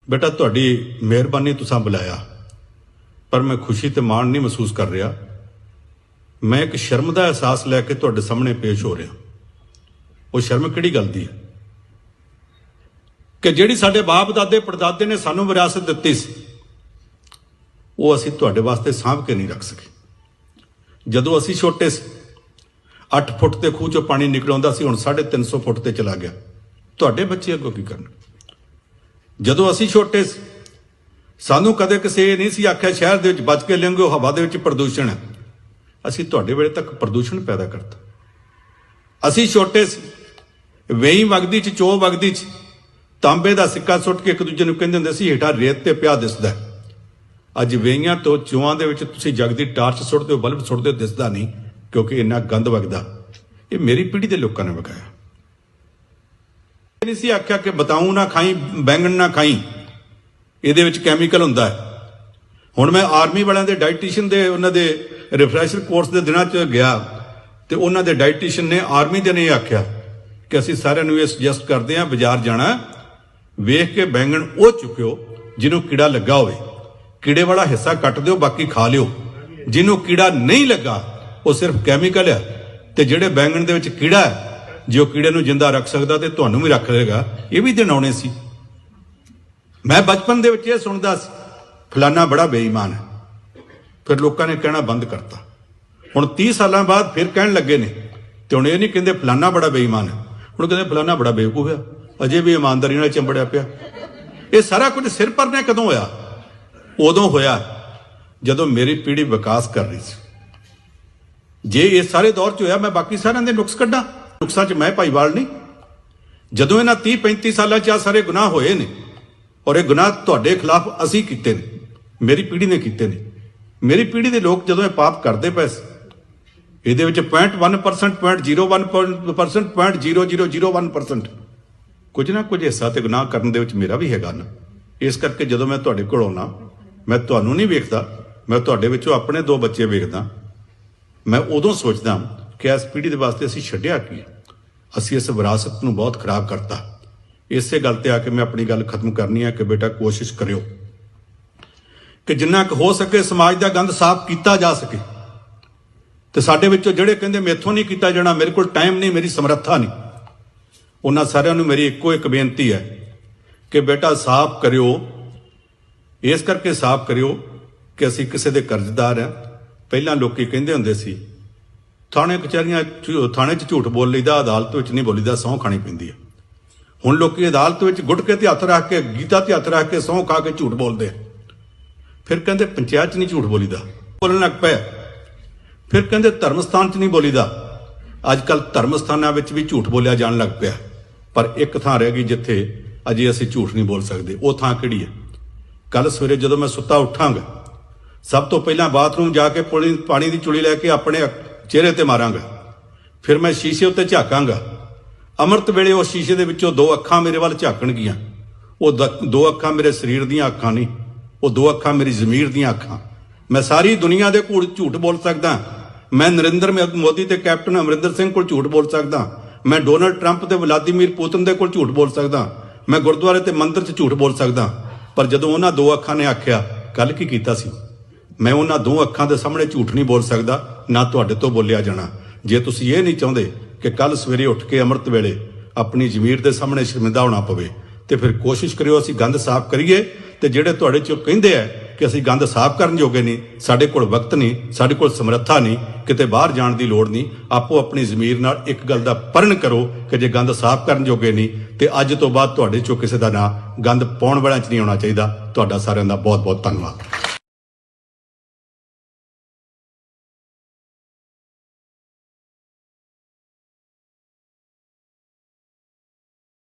बेटा तुहाडी मेहरबानी तुसां बुलाया, पर मैं खुशी ते माण नहीं महसूस कर रहा। मैं एक शर्म का एहसास लैके तुहाडे सामने पेश हो रहा। वो शर्म किहड़ी गल दी है कि जिहड़ी साडे बाप दादे पड़दादे ने सानू विरासत दित्ती सी, वो असीं तुहाडे वास्ते सांभ के नहीं रख सके। जदों असीं छोटे सी 8 फुट के खूह चों पानी निकल आउंदा सी, हुण 350 फुट ते चला गया। तुहाडे बच्चे अगों की करन? जदों असीं छोटे सी सानू कदे किसी ये नहीं सी आख्या शहर दे विच बच के लंघो, हवा दे विच प्रदूषण है। असीं तुहाडे वेले तक प्रदूषण पैदा करता। असीं छोटे सी वेई वगदी च चो वगदी च तांबे का सिक्का सुट के एक दूजे नूं कहंदे हुंदे सी हेठां रेत ते पिया दिसदा। अज वेईयां तो चोआं दे विच तुसीं जगदी टार्च सुटदे हो, बल्ब सुटदे हो, दिसदा नहीं, क्योंकि इन्ना गंद वगदा। ये मेरी पीढ़ी के लोगों ने वगाया। नहीं सी आख्या कि बताऊं ना खाई, बैंगन ना खाई, ਇਹਦੇ ਵਿੱਚ ਕੈਮੀਕਲ ਹੁੰਦਾ ਹੈ। ਹੁਣ ਮੈਂ ਆਰਮੀ ਵਾਲਿਆਂ ਦੇ ਡਾਈਟੀਸ਼ੀਅਨ ਦੇ ਉਹਨਾਂ ਦੇ ਰਿਫਰੈਸ਼ਰ ਕੋਰਸ ਦੇ ਦਿਨਾਂ 'ਚ ਗਿਆ ਤੇ ਉਹਨਾਂ ਦੇ ਡਾਈਟੀਸ਼ੀਅਨ ਨੇ ਆਰਮੀ ਦੇ ਨੇ ਆਖਿਆ ਕਿ ਅਸੀਂ ਸਾਰਿਆਂ ਨੂੰ ਇਹ ਸੁਜੈਸਟ ਕਰਦੇ ਹਾਂ ਬਾਜ਼ਾਰ ਜਾਣਾ ਵੇਖ ਕੇ ਬੈਂਗਣ ਉਹ ਚੁੱਕਿਓ ਜਿਹਨੂੰ ਕੀੜਾ ਲੱਗਾ ਹੋਵੇ, ਕੀੜੇ ਵਾਲਾ ਹਿੱਸਾ ਕੱਟ ਦਿਓ, ਬਾਕੀ ਖਾ ਲਿਓ। ਜਿਹਨੂੰ ਕੀੜਾ ਨਹੀਂ ਲੱਗਾ ਉਹ ਸਿਰਫ ਕੈਮੀਕਲ ਹੈ, ਤੇ ਜਿਹੜੇ ਬੈਂਗਣ ਦੇ ਵਿੱਚ ਕੀੜਾ ਹੈ ਜੇ ਉਹ ਕੀੜੇ ਨੂੰ ਜਿੰਦਾ ਰੱਖ ਸਕਦਾ ਤੇ ਤੁਹਾਨੂੰ ਵੀ ਰੱਖ ਲਏਗਾ। ਇਹ ਵੀ ਦਿਨ ਆਉਣੇ ਸੀ। मैं बचपन दे विच ये सुनदा सी फलाना बड़ा बेईमान है, फिर लोगों ने कहना बंद करता। हुण 30 साल बाद फिर कहन लगे ने, ते हुण ये नहीं कहंदे फलाना बड़ा बेईमान है, हुण कहंदे फलाना बड़ा बेवकूफ है, अजे भी ईमानदारी नाल चिंबड़िया पिया। ये सारा कुछ सिर पर ने कदों होया? उदों होया जदों मेरी पीढ़ी विकास कर रही सी। जे इस सारे दौर च होया मैं बाकी सारिਆਂ ਦੇ नुक्स कड्डां, नुक्सां च मैं भाईवाल नहीं। जदों इन्हां 30-35 सालां च आ सारे गुनाह होए ने, और ये गुनाह तुहाडे खिलाफ असीं कीते ने, मेरी पीढ़ी ने कीते ने। मेरी पीढ़ी के लोग जदों ये पाप करते पे ये 0.1%, 0.01%, 0.0001% कुछ ना कुछ हिस्सा तो गुनाह करने दे विच मेरा भी हैगा ना। इस करके जदों मैं तुहाडे कोल आउणा मैं तुहानूं नहीं वेखदा, मैं तुहाडे विचों अपने 2 बच्चे वेखदा। मैं उदों सोचदा कि इस पीढ़ी के वास्ते असीं छड्डिया की, असीं इस विरासत नूं बहुत खराब करता। इसे गल ते आके मैं अपनी गल खत्म करनी है कि बेटा कोशिश करियो कि जिन्ना क हो सके समाज का गंद साफ किया जा सके। तो साडे विचों जिहड़े कहंदे मेथों नहीं किया जाना, मेरे कोल टाइम नहीं, मेरी समर्था नहीं, उन्हां सारिआं नूं मेरी इक्को एक बेनती है कि बेटा साफ करियो। इस करके साफ करियो कि असीं किसी दे कर्जदार हैं। पहलां लोकी कहंदे हुंदे सी थाणे कचहरियां थाणे 'च झूठ बोल लईदा, अदालत विच नहीं बोलीदा, सौं खाणी पैंदी है। हुण लोकी अदालत विच गुटके ते हत्थ रख के, गीता ते हत्थ रख के सौं खा के झूठ बोलते। फिर कहंदे पंचायत च नहीं झूठ बोलीदा, बोलण लग पे। फिर कहंदे धर्म स्थान च नहीं बोलीदा। अजकल धर्म स्थानां विच भी झूठ बोलिया जाण लग पिया, पर एक थां रह गई जिथे अजे असीं झूठ नहीं बोल सकते। वो थां किहड़ी है? कल सवेरे जदों मैं सुत्ता उठांगा सब तो पहलां बाथरूम जाके पानी की चुली लैके अपने चेहरे ते मारांगा, फिर मैं शीशे उत्ते झाकांगा। अमृत वेले उस शीशे दे विचों 2 अखां मेरे वाल झाकणगियां। वो 2 अखां मेरे शरीर दीयां अखां नहीं, वो 2 अखां मेरी ज़मीर दीयां अखां। मैं सारी दुनिया दे कोल झूठ बोल सकदा। मैं नरेंद्र मोदी ते कैप्टन अमरिंदर सिंह कोल झूठ बोल सकदा। मैं डोनाल्ड ट्रंप ते व्लादिमीर पुतिन दे कोल झूठ बोल सकदा। मैं गुरुद्वारे ते मंदिर च झूठ बोल सकदा। पर जदों उन्हां 2 अखां ने आख्या कल की कीता सी, मैं उन्हां 2 अखां दे सामने झूठ नहीं बोल सकदा, ना तुहाडे तो बोलिया जाना। जे तुसीं ये नहीं चाहुंदे कि कल सवेरे उठ के अमृत वेले अपनी जमीर के सामने शर्मिंदा होना पवे, तो फिर कोशिश करियो असीं गंद साफ करिए। तो जिहड़े तुहाडे चों कहिंदे आ कि असीं गंद साफ करन जोगे नहीं, साडे कोल वक्त नहीं, साडे कोल समर्था नहीं, किते बाहर जाण दी लोड़ नहीं, आपो अपनी जमीर नाल एक गल दा परण करो कि जे गंद साफ करन जोगे नहीं तो अज तो बाद तुहाडे चों किसी दा नां गंद पाउण वालिआं च नहीं आउणा चाहीदा। तुहाडा सारिआं दा बहुत बहुत धन्नवाद।